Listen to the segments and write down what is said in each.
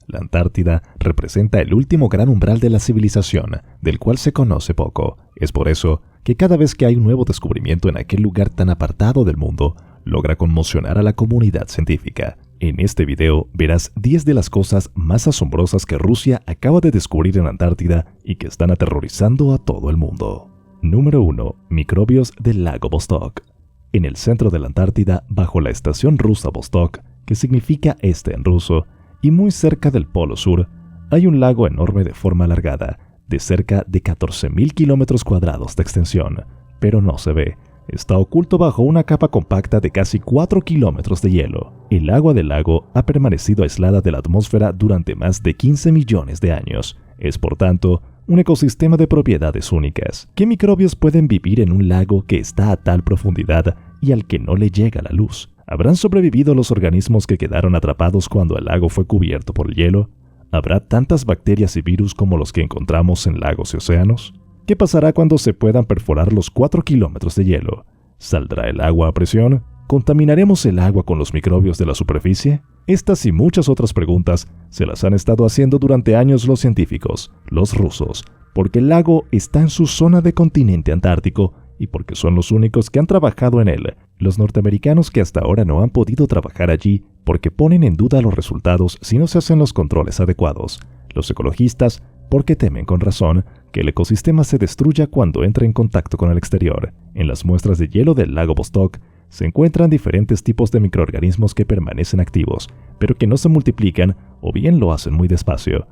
La Antártida representa el último gran umbral de la civilización, del cual se conoce poco. Es por eso que cada vez que hay un nuevo descubrimiento en aquel lugar tan apartado del mundo, logra conmocionar a la comunidad científica. En este video verás 10 de las cosas más asombrosas que Rusia acaba de descubrir en la Antártida y que están aterrorizando a todo el mundo. Número 1. Microbios del lago Vostok. En el centro de la Antártida, bajo la estación rusa Vostok, que significa este en ruso, y muy cerca del Polo Sur, hay un lago enorme de forma alargada, de cerca de 14.000 kilómetros cuadrados de extensión, pero no se ve. Está oculto bajo una capa compacta de casi 4 kilómetros de hielo. El agua del lago ha permanecido aislada de la atmósfera durante más de 15 millones de años. Es, por tanto, un ecosistema de propiedades únicas. ¿Qué microbios pueden vivir en un lago que está a tal profundidad y al que no le llega la luz? ¿Habrán sobrevivido los organismos que quedaron atrapados cuando el lago fue cubierto por el hielo? ¿Habrá tantas bacterias y virus como los que encontramos en lagos y océanos? ¿Qué pasará cuando se puedan perforar los 4 kilómetros de hielo? ¿Saldrá el agua a presión? ¿Contaminaremos el agua con los microbios de la superficie? Estas y muchas otras preguntas se las han estado haciendo durante años los científicos, los rusos, porque el lago está en su zona de continente antártico y porque son los únicos que han trabajado en él. Los norteamericanos que hasta ahora no han podido trabajar allí porque ponen en duda los resultados si no se hacen los controles adecuados. Los ecologistas porque temen con razón que el ecosistema se destruya cuando entre en contacto con el exterior. En las muestras de hielo del lago Vostok se encuentran diferentes tipos de microorganismos que permanecen activos, pero que no se multiplican o bien lo hacen muy despacio.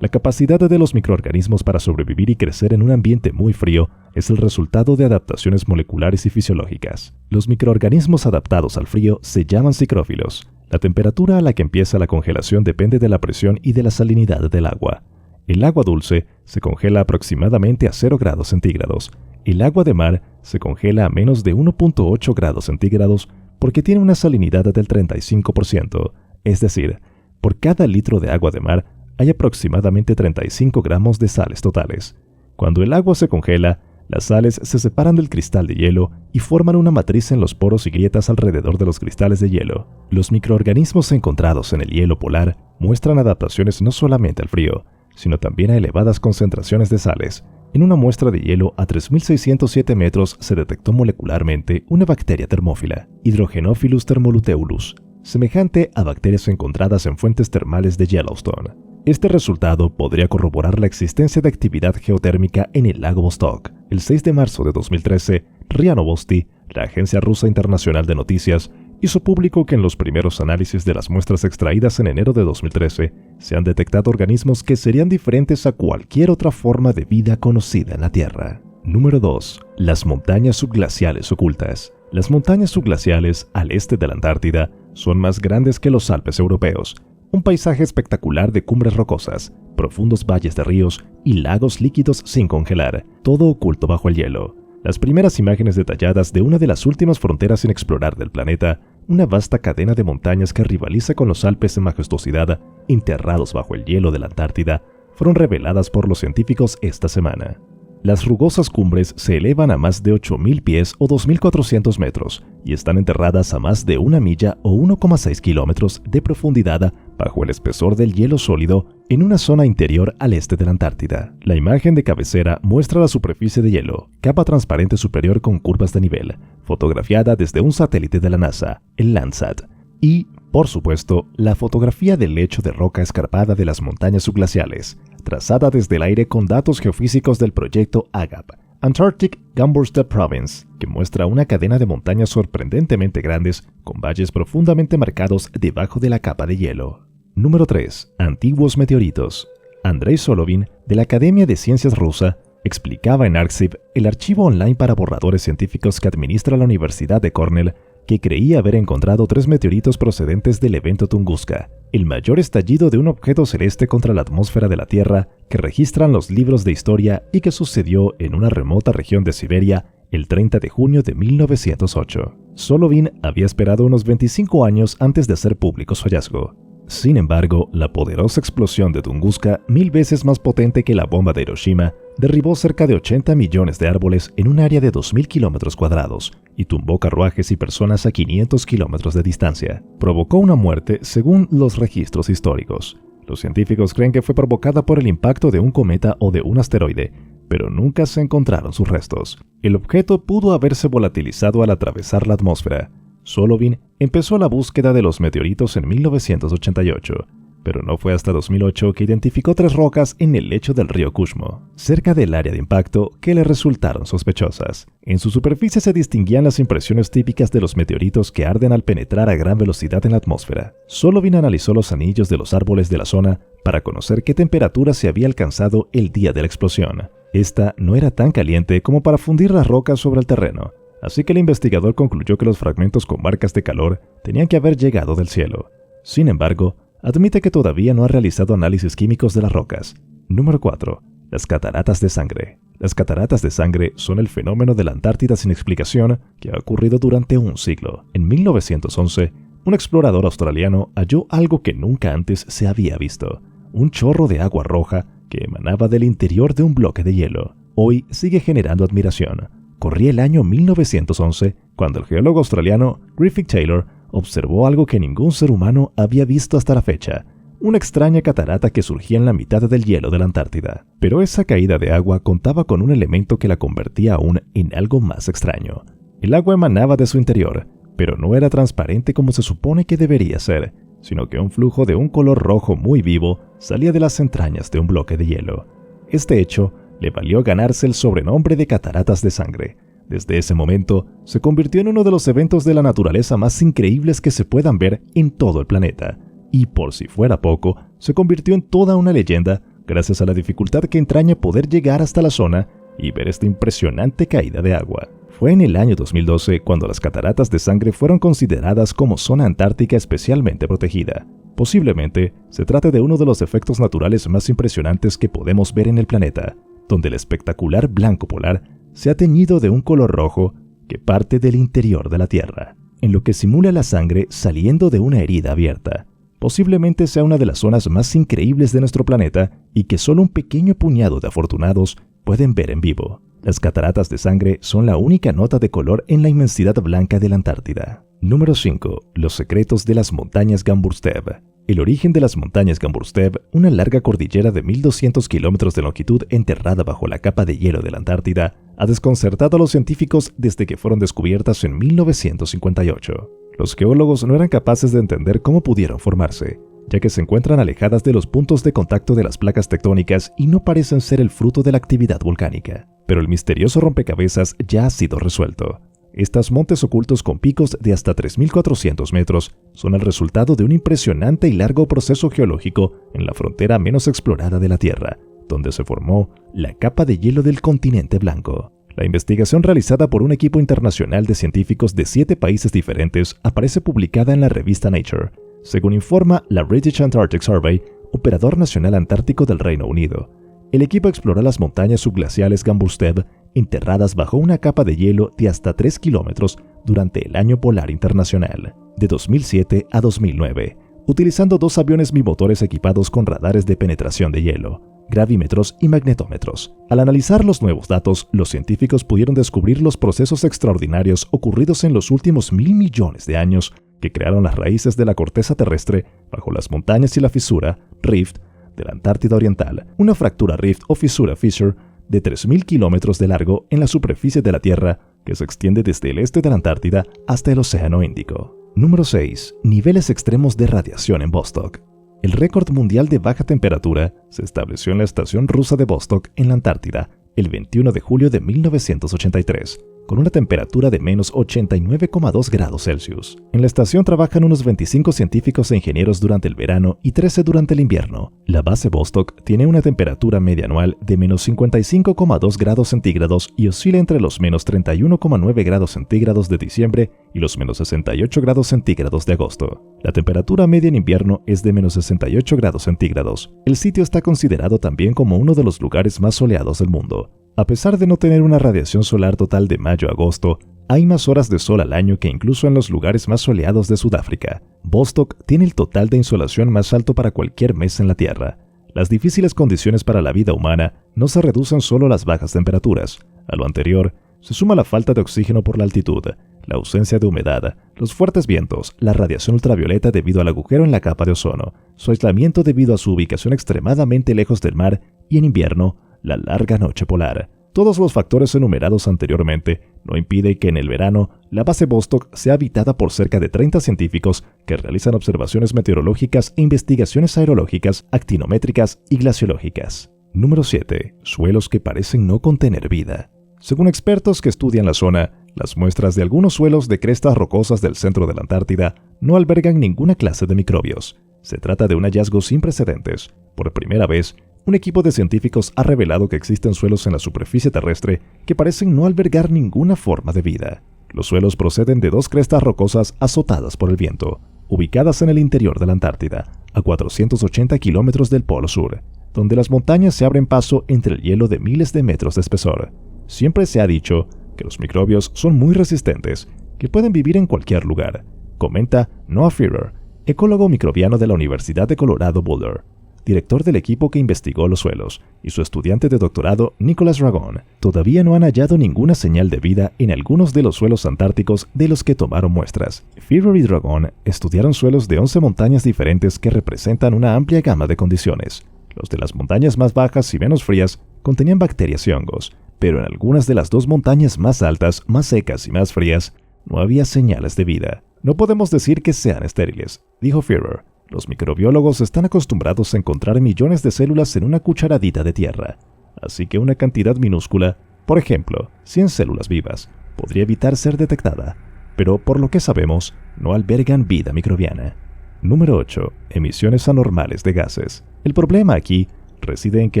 La capacidad de los microorganismos para sobrevivir y crecer en un ambiente muy frío es el resultado de adaptaciones moleculares y fisiológicas. Los microorganismos adaptados al frío se llaman psicrófilos. La temperatura a la que empieza la congelación depende de la presión y de la salinidad del agua. El agua dulce se congela aproximadamente a 0 grados centígrados. El agua de mar se congela a menos de 1.8 grados centígrados porque tiene una salinidad del 35%. Es decir, por cada litro de agua de mar hay aproximadamente 35 gramos de sales totales. Cuando el agua se congela, las sales se separan del cristal de hielo y forman una matriz en los poros y grietas alrededor de los cristales de hielo. Los microorganismos encontrados en el hielo polar muestran adaptaciones no solamente al frío, sino también a elevadas concentraciones de sales. En una muestra de hielo a 3.607 metros se detectó molecularmente una bacteria termófila, Hydrogenophilus thermoluteolus, semejante a bacterias encontradas en fuentes termales de Yellowstone. Este resultado podría corroborar la existencia de actividad geotérmica en el lago Vostok. El 6 de marzo de 2013, RIA Novosti, la agencia rusa internacional de noticias, hizo público que en los primeros análisis de las muestras extraídas en enero de 2013 se han detectado organismos que serían diferentes a cualquier otra forma de vida conocida en la Tierra. Número 2. Las montañas subglaciales ocultas. Las montañas subglaciales al este de la Antártida son más grandes que los Alpes europeos. Un paisaje espectacular de cumbres rocosas, profundos valles de ríos y lagos líquidos sin congelar, todo oculto bajo el hielo. Las primeras imágenes detalladas de una de las últimas fronteras sin explorar del planeta, una vasta cadena de montañas que rivaliza con los Alpes en majestuosidad, enterrados bajo el hielo de la Antártida, fueron reveladas por los científicos esta semana. Las rugosas cumbres se elevan a más de 8.000 pies o 2.400 metros y están enterradas a más de 1 milla o 1,6 kilómetros de profundidad bajo el espesor del hielo sólido en una zona interior al este de la Antártida. La imagen de cabecera muestra la superficie de hielo, capa transparente superior con curvas de nivel, fotografiada desde un satélite de la NASA, el Landsat, y, por supuesto, la fotografía del lecho de roca escarpada de las montañas subglaciales, trazada desde el aire con datos geofísicos del proyecto AGAP, Antarctic Gamburster Province, que muestra una cadena de montañas sorprendentemente grandes con valles profundamente marcados debajo de la capa de hielo. Número 3. Antiguos meteoritos. Andrei Solovin, de la Academia de Ciencias Rusa, explicaba en Arxiv, el archivo online para borradores científicos que administra la Universidad de Cornell, que creía haber encontrado 3 meteoritos procedentes del evento Tunguska, el mayor estallido de un objeto celeste contra la atmósfera de la Tierra que registran los libros de historia y que sucedió en una remota región de Siberia el 30 de junio de 1908. Solovin había esperado unos 25 años antes de hacer público su hallazgo. Sin embargo, la poderosa explosión de Tunguska, 1000 veces más potente que la bomba de Hiroshima, derribó cerca de 80 millones de árboles en un área de 2.000 kilómetros cuadrados y tumbó carruajes y personas a 500 kilómetros de distancia. Provocó una muerte según los registros históricos. Los científicos creen que fue provocada por el impacto de un cometa o de un asteroide, pero nunca se encontraron sus restos. El objeto pudo haberse volatilizado al atravesar la atmósfera. Solovin empezó la búsqueda de los meteoritos en 1988, pero no fue hasta 2008 que identificó 3 rocas en el lecho del río Kushmo, cerca del área de impacto, que le resultaron sospechosas. En su superficie se distinguían las impresiones típicas de los meteoritos que arden al penetrar a gran velocidad en la atmósfera. Solovin analizó los anillos de los árboles de la zona para conocer qué temperatura se había alcanzado el día de la explosión. Esta no era tan caliente como para fundir las rocas sobre el terreno, así que el investigador concluyó que los fragmentos con marcas de calor tenían que haber llegado del cielo. Sin embargo, admite que todavía no ha realizado análisis químicos de las rocas. Número 4. Las cataratas de sangre. Las cataratas de sangre son el fenómeno de la Antártida sin explicación que ha ocurrido durante un siglo. En 1911, un explorador australiano halló algo que nunca antes se había visto: un chorro de agua roja que emanaba del interior de un bloque de hielo. Hoy sigue generando admiración. Corría el año 1911 cuando el geólogo australiano Griffith Taylor observó algo que ningún ser humano había visto hasta la fecha: una extraña catarata que surgía en la mitad del hielo de la Antártida. Pero esa caída de agua contaba con un elemento que la convertía aún en algo más extraño. El agua emanaba de su interior, pero no era transparente como se supone que debería ser, sino que un flujo de un color rojo muy vivo salía de las entrañas de un bloque de hielo. Este hecho le valió ganarse el sobrenombre de cataratas de sangre. Desde ese momento, se convirtió en uno de los eventos de la naturaleza más increíbles que se puedan ver en todo el planeta. Y por si fuera poco, se convirtió en toda una leyenda gracias a la dificultad que entraña poder llegar hasta la zona y ver esta impresionante caída de agua. Fue en el año 2012 cuando las cataratas de sangre fueron consideradas como zona antártica especialmente protegida. Posiblemente se trate de uno de los efectos naturales más impresionantes que podemos ver en el planeta, donde el espectacular blanco polar se ha teñido de un color rojo que parte del interior de la Tierra, en lo que simula la sangre saliendo de una herida abierta. Posiblemente sea una de las zonas más increíbles de nuestro planeta y que solo un pequeño puñado de afortunados pueden ver en vivo. Las cataratas de sangre son la única nota de color en la inmensidad blanca de la Antártida. Número 5. Los secretos de las montañas Gamburstev. El origen de las montañas Gamburstev, una larga cordillera de 1200 kilómetros de longitud enterrada bajo la capa de hielo de la Antártida, ha desconcertado a los científicos desde que fueron descubiertas en 1958. Los geólogos no eran capaces de entender cómo pudieron formarse, ya que se encuentran alejadas de los puntos de contacto de las placas tectónicas y no parecen ser el fruto de la actividad volcánica. Pero el misterioso rompecabezas ya ha sido resuelto. Estos montes ocultos con picos de hasta 3.400 metros son el resultado de un impresionante y largo proceso geológico en la frontera menos explorada de la Tierra, donde se formó la capa de hielo del continente blanco. La investigación realizada por un equipo internacional de científicos de 7 países diferentes aparece publicada en la revista Nature, según informa la British Antarctic Survey, operador nacional antártico del Reino Unido. El equipo exploró las montañas subglaciales Gamburstev, enterradas bajo una capa de hielo de hasta 3 kilómetros durante el Año Polar Internacional, de 2007 a 2009, utilizando 2 aviones bimotores equipados con radares de penetración de hielo, gravímetros y magnetómetros. Al analizar los nuevos datos, los científicos pudieron descubrir los procesos extraordinarios ocurridos en los últimos 1.000 millones de años que crearon las raíces de la corteza terrestre bajo las montañas y la fisura, rift, de la Antártida Oriental, una fractura rift o fisura fissure de 3.000 kilómetros de largo en la superficie de la Tierra que se extiende desde el este de la Antártida hasta el Océano Índico. Número 6. Niveles extremos de radiación en Vostok. El récord mundial de baja temperatura se estableció en la estación rusa de Vostok en la Antártida el 21 de julio de 1983, con una temperatura de menos 89,2 grados Celsius. En la estación trabajan unos 25 científicos e ingenieros durante el verano y 13 durante el invierno. La base Vostok tiene una temperatura media anual de menos 55,2 grados centígrados y oscila entre los menos 31,9 grados centígrados de diciembre y los menos 68 grados centígrados de agosto. La temperatura media en invierno es de menos 68 grados centígrados. El sitio está considerado también como uno de los lugares más soleados del mundo. A pesar de no tener una radiación solar total de mayo a agosto, hay más horas de sol al año que incluso en los lugares más soleados de Sudáfrica. Vostok tiene el total de insolación más alto para cualquier mes en la Tierra. Las difíciles condiciones para la vida humana no se reducen solo a las bajas temperaturas. A lo anterior, se suma la falta de oxígeno por la altitud, la ausencia de humedad, los fuertes vientos, la radiación ultravioleta debido al agujero en la capa de ozono, su aislamiento debido a su ubicación extremadamente lejos del mar y en invierno, la larga noche polar. Todos los factores enumerados anteriormente no impiden que en el verano la base Vostok sea habitada por cerca de 30 científicos que realizan observaciones meteorológicas e investigaciones aerológicas, actinométricas y glaciológicas. Número 7. Suelos que parecen no contener vida. Según expertos que estudian la zona, las muestras de algunos suelos de crestas rocosas del centro de la Antártida no albergan ninguna clase de microbios. Se trata de un hallazgo sin precedentes. Por primera vez, un equipo de científicos ha revelado que existen suelos en la superficie terrestre que parecen no albergar ninguna forma de vida. Los suelos proceden de dos crestas rocosas azotadas por el viento, ubicadas en el interior de la Antártida, a 480 kilómetros del Polo Sur, donde las montañas se abren paso entre el hielo de miles de metros de espesor. Siempre se ha dicho que los microbios son muy resistentes, que pueden vivir en cualquier lugar, comenta Noah Fearer, ecólogo microbiano de la Universidad de Colorado Boulder, director del equipo que investigó los suelos, y su estudiante de doctorado Nicholas Dragon. Todavía no han hallado ninguna señal de vida en algunos de los suelos antárticos de los que tomaron muestras. Fearer y Dragon estudiaron suelos de 11 montañas diferentes que representan una amplia gama de condiciones. Los de las montañas más bajas y menos frías contenían bacterias y hongos, pero en algunas de las dos montañas más altas, más secas y más frías, no había señales de vida. No podemos decir que sean estériles, dijo Fearer. Los microbiólogos están acostumbrados a encontrar millones de células en una cucharadita de tierra, así que una cantidad minúscula, por ejemplo, 100 células vivas, podría evitar ser detectada, pero por lo que sabemos, no albergan vida microbiana. Número 8. Emisiones anormales de gases. El problema aquí reside en que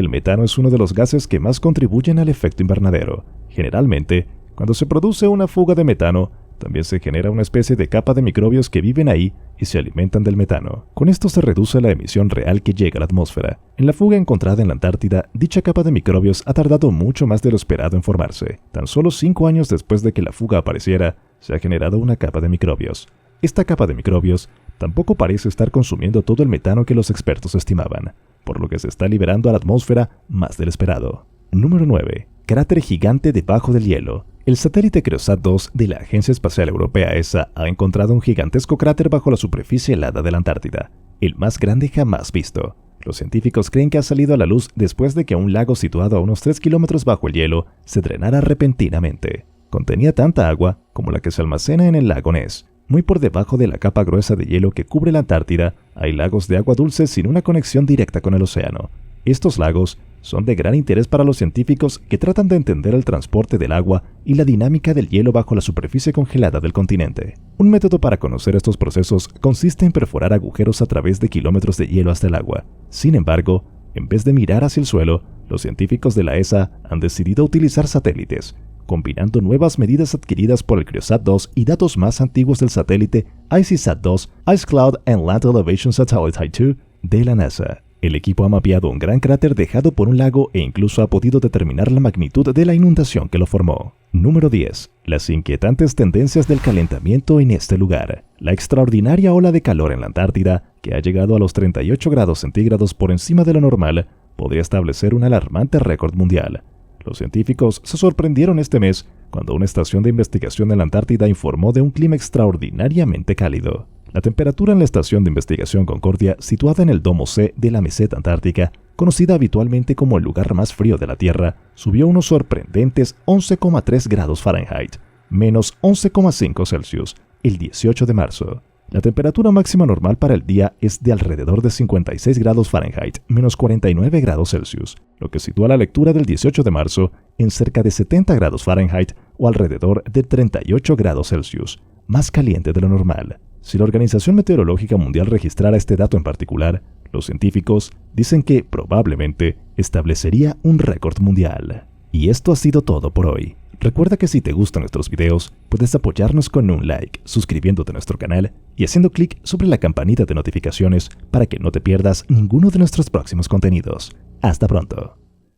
el metano es uno de los gases que más contribuyen al efecto invernadero. Generalmente, cuando se produce una fuga de metano, también se genera una especie de capa de microbios que viven ahí y se alimentan del metano. Con esto se reduce la emisión real que llega a la atmósfera. En la fuga encontrada en la Antártida, dicha capa de microbios ha tardado mucho más de lo esperado en formarse. Tan solo 5 años después de que la fuga apareciera, se ha generado una capa de microbios. Esta capa de microbios tampoco parece estar consumiendo todo el metano que los expertos estimaban, por lo que se está liberando a la atmósfera más del esperado. Número 9. Cráter gigante debajo del hielo. El satélite Creosat 2 de la Agencia Espacial Europea ESA ha encontrado un gigantesco cráter bajo la superficie helada de la Antártida, el más grande jamás visto. Los científicos creen que ha salido a la luz después de que un lago situado a unos 3 kilómetros bajo el hielo se drenara repentinamente. Contenía tanta agua como la que se almacena en el lago Ness. Muy por debajo de la capa gruesa de hielo que cubre la Antártida, hay lagos de agua dulce sin una conexión directa con el océano. Estos lagos son de gran interés para los científicos que tratan de entender el transporte del agua y la dinámica del hielo bajo la superficie congelada del continente. Un método para conocer estos procesos consiste en perforar agujeros a través de kilómetros de hielo hasta el agua. Sin embargo, en vez de mirar hacia el suelo, los científicos de la ESA han decidido utilizar satélites, combinando nuevas medidas adquiridas por el Creosat 2 y datos más antiguos del satélite ICESat-2 Ice Cloud and Land Elevation Satellite 2 de la NASA. El equipo ha mapeado un gran cráter dejado por un lago e incluso ha podido determinar la magnitud de la inundación que lo formó. Número 10. Las inquietantes tendencias del calentamiento en este lugar. La extraordinaria ola de calor en la Antártida, que ha llegado a los 38 grados centígrados por encima de lo normal, podría establecer un alarmante récord mundial. Los científicos se sorprendieron este mes cuando una estación de investigación en la Antártida informó de un clima extraordinariamente cálido. La temperatura en la estación de investigación Concordia, situada en el domo C de la meseta antártica, conocida habitualmente como el lugar más frío de la Tierra, subió unos sorprendentes 11,3 grados Fahrenheit, menos 11,5 Celsius, el 18 de marzo. La temperatura máxima normal para el día es de alrededor de 56 grados Fahrenheit, menos 49 grados Celsius, lo que sitúa la lectura del 18 de marzo en cerca de 70 grados Fahrenheit o alrededor de 38 grados Celsius, más caliente de lo normal. Si la Organización Meteorológica Mundial registrara este dato en particular, los científicos dicen que probablemente establecería un récord mundial. Y esto ha sido todo por hoy. Recuerda que si te gustan nuestros videos, puedes apoyarnos con un like, suscribiéndote a nuestro canal y haciendo clic sobre la campanita de notificaciones para que no te pierdas ninguno de nuestros próximos contenidos. ¡Hasta pronto!